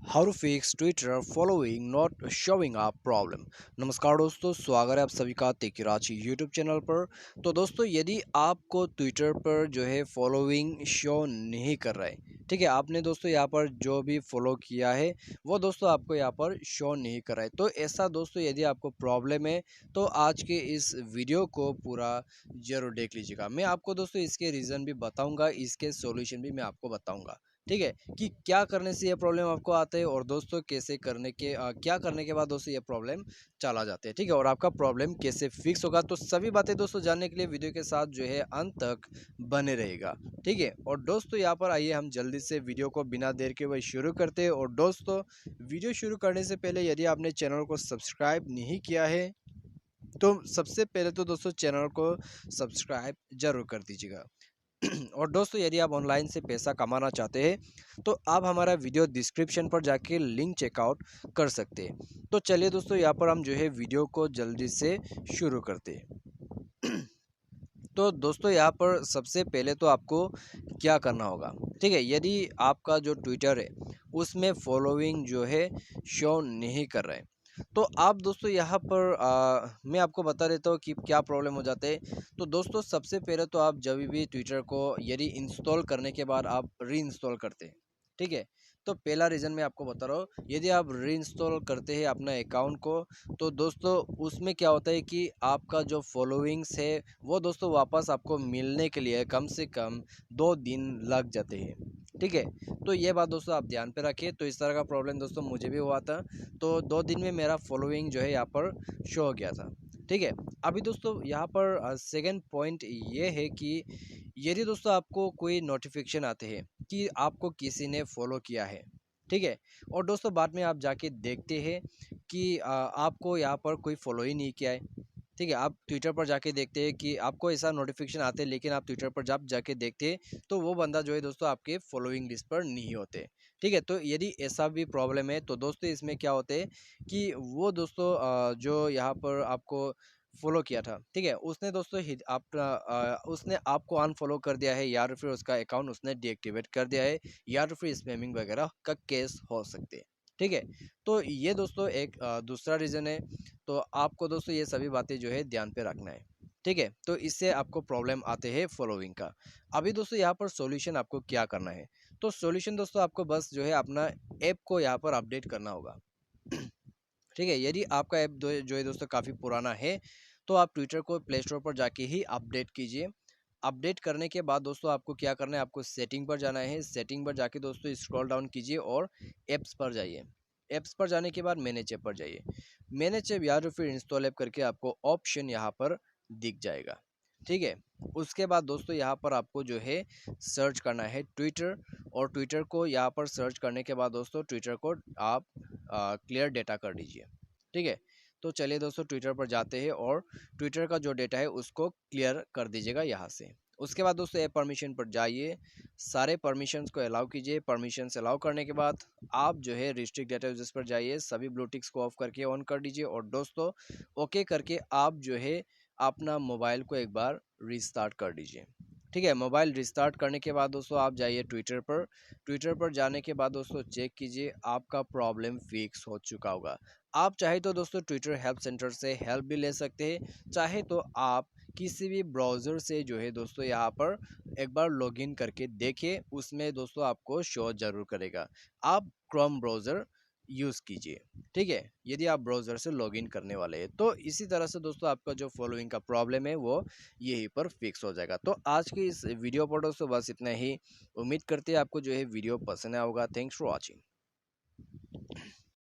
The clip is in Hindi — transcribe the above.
How to fix Twitter following not showing up problem. नमस्कार दोस्तों, स्वागत है आप सभी का तेकिराची यूट्यूब चैनल पर। तो दोस्तों, यदि आपको ट्विटर पर जो है फॉलोइंग शो नहीं कर रहा है, ठीक है, आपने दोस्तों यहाँ पर जो भी फॉलो किया है वो दोस्तों आपको यहाँ पर शो नहीं कर रहा है, तो ऐसा दोस्तों यदि आपको प्रॉब्लम है तो आज के इस वीडियो को पूरा जरूर देख लीजिएगा। मैं आपको दोस्तों इसके रीज़न भी बताऊंगा, इसके सॉल्यूशन भी मैं आपको बताऊंगा, ठीक है, कि क्या करने से ये प्रॉब्लम आपको आता है और दोस्तों कैसे करने के क्या करने के बाद दोस्तों ये प्रॉब्लम चला जाते हैं, ठीक है, और आपका प्रॉब्लम कैसे फिक्स होगा। तो सभी बातें दोस्तों जानने के लिए वीडियो के साथ जो है अंत तक बने रहेगा, ठीक है। और दोस्तों यहाँ पर आइए हम जल्दी से वीडियो को बिना देर के वही शुरू करते हैं। और दोस्तों, वीडियो शुरू करने से पहले यदि आपने चैनल को सब्सक्राइब नहीं किया है तो सबसे पहले तो दोस्तों चैनल को सब्सक्राइब जरूर कर दीजिएगा। और दोस्तों, यदि आप ऑनलाइन से पैसा कमाना चाहते हैं तो आप हमारा वीडियो डिस्क्रिप्शन पर जाके लिंक चेकआउट कर सकते हैं। तो चलिए दोस्तों, यहाँ पर हम जो है वीडियो को जल्दी से शुरू करते हैं। तो दोस्तों, यहाँ पर सबसे पहले तो आपको क्या करना होगा, ठीक है, यदि आपका जो ट्विटर है उसमें फॉलोइंग जो है शो नहीं कर रहा है तो आप दोस्तों यहाँ पर मैं आपको बता देता हूँ कि क्या प्रॉब्लम हो जाते हैं। तो दोस्तों, सबसे पहले तो आप जब भी ट्विटर को यदि इंस्टॉल करने के बाद आप री इंस्टॉल करते हैं, ठीक है, तो पहला रीज़न मैं आपको बता रहा हूँ, यदि आप री इंस्टॉल करते हैं अपना अकाउंट को तो दोस्तों उसमें क्या होता है कि आपका जो फॉलोइंग्स है वो दोस्तों वापस आपको मिलने के लिए कम से कम 2 दिन लग जाते हैं, ठीक है। तो ये बात दोस्तों आप ध्यान पे रखिए। तो इस तरह का प्रॉब्लम दोस्तों मुझे भी हुआ था, तो 2 दिन में मेरा फॉलोइंग जो है यहाँ पर शो हो गया था, ठीक है। अभी दोस्तों यहाँ पर सेकंड पॉइंट ये है कि यदि दोस्तों आपको कोई नोटिफिकेशन आते हैं कि आपको किसी ने फॉलो किया है, ठीक है, और दोस्तों बाद में आप जाके देखते हैं कि आपको यहाँ पर कोई फॉलो ही नहीं किया है, ठीक है, आप ट्विटर पर जाके देखते हैं कि आपको ऐसा नोटिफिकेशन आते हैं लेकिन आप ट्विटर पर जब जाके देखते हैं तो वो बंदा जो है दोस्तों आपके फॉलोइंग लिस्ट पर नहीं होते, ठीक है। तो यदि ऐसा भी प्रॉब्लम है तो दोस्तों इसमें क्या होते हैं कि वो दोस्तों जो यहाँ पर आपको फॉलो किया था, ठीक है, उसने दोस्तों उसने आपको अनफॉलो कर दिया है या फिर उसका अकाउंट उसने डीएक्टिवेट कर दिया है या फिर स्पैमिंग वगैरह का केस हो सकते हैं, ठीक है। तो ये दोस्तों एक दूसरा रीज़न है। तो आपको दोस्तों ये सभी बातें जो है ध्यान पे रखना है, ठीक है। तो इससे आपको प्रॉब्लम आते हैं फॉलोइंग का। अभी दोस्तों यहाँ पर सॉल्यूशन आपको क्या करना है, तो सॉल्यूशन दोस्तों आपको बस जो है अपना ऐप को यहाँ पर अपडेट करना होगा। ठीक है, यदि आपका ऐप जो है दोस्तों काफ़ी पुराना है तो आप ट्विटर को प्ले स्टोर पर जाके ही अपडेट कीजिए। अपडेट करने के बाद दोस्तों आपको क्या करना है, आपको सेटिंग पर जाना है। सेटिंग पर जाके दोस्तों स्क्रॉल डाउन कीजिए और ऐप्स पर जाइए। ऐप्स पर जाने के बाद मैनेज ऐप पर जाइए। मैनेज ऐप या तो फिर इंस्टॉल ऐप करके आपको ऑप्शन यहाँ पर दिख जाएगा, ठीक है। उसके बाद दोस्तों यहाँ पर आपको जो है सर्च करना है ट्विटर, और ट्विटर को यहाँ पर सर्च करने के बाद दोस्तों ट्विटर को आप क्लियर डेटा कर दीजिए, ठीक है। तो चलिए दोस्तों ट्विटर पर जाते हैं और ट्विटर का जो डेटा है उसको क्लियर कर दीजिएगा यहाँ से। उसके बाद दोस्तों ऐप परमिशन पर जाइए, सारे परमिशंस को अलाउ कीजिए। परमिशंस अलाउ करने के बाद आप जो है रिस्ट्रिक्ट डेटा यूजर्स पर जाइए, सभी ब्लू टिक्स को ऑफ करके ऑन कर दीजिए और दोस्तों ओके करके आप जो है अपना मोबाइल को एक बार रिस्टार्ट कर दीजिए, ठीक है। मोबाइल रिस्टार्ट करने के बाद दोस्तों आप जाइए ट्विटर पर। ट्विटर पर जाने के बाद दोस्तों चेक कीजिए आपका प्रॉब्लम फिक्स हो चुका होगा। आप चाहे तो दोस्तों ट्विटर हेल्प सेंटर से हेल्प भी ले सकते हैं, चाहे तो आप किसी भी ब्राउज़र से जो है दोस्तों यहाँ पर एक बार लॉगिन करके देखिए, उसमें दोस्तों आपको शो ज़रूर करेगा। आप क्रोम ब्राउज़र यूज़ कीजिए, ठीक है, यदि आप ब्राउज़र से लॉगिन करने वाले हैं। तो इसी तरह से दोस्तों आपका जो फॉलोइंग का प्रॉब्लम है वो यहीं पर फिक्स हो जाएगा। तो आज की इस वीडियो पर दोस्तों बस इतना ही। उम्मीद करते हैं आपको जो है वीडियो पसंद आया होगा। Thanks for watching.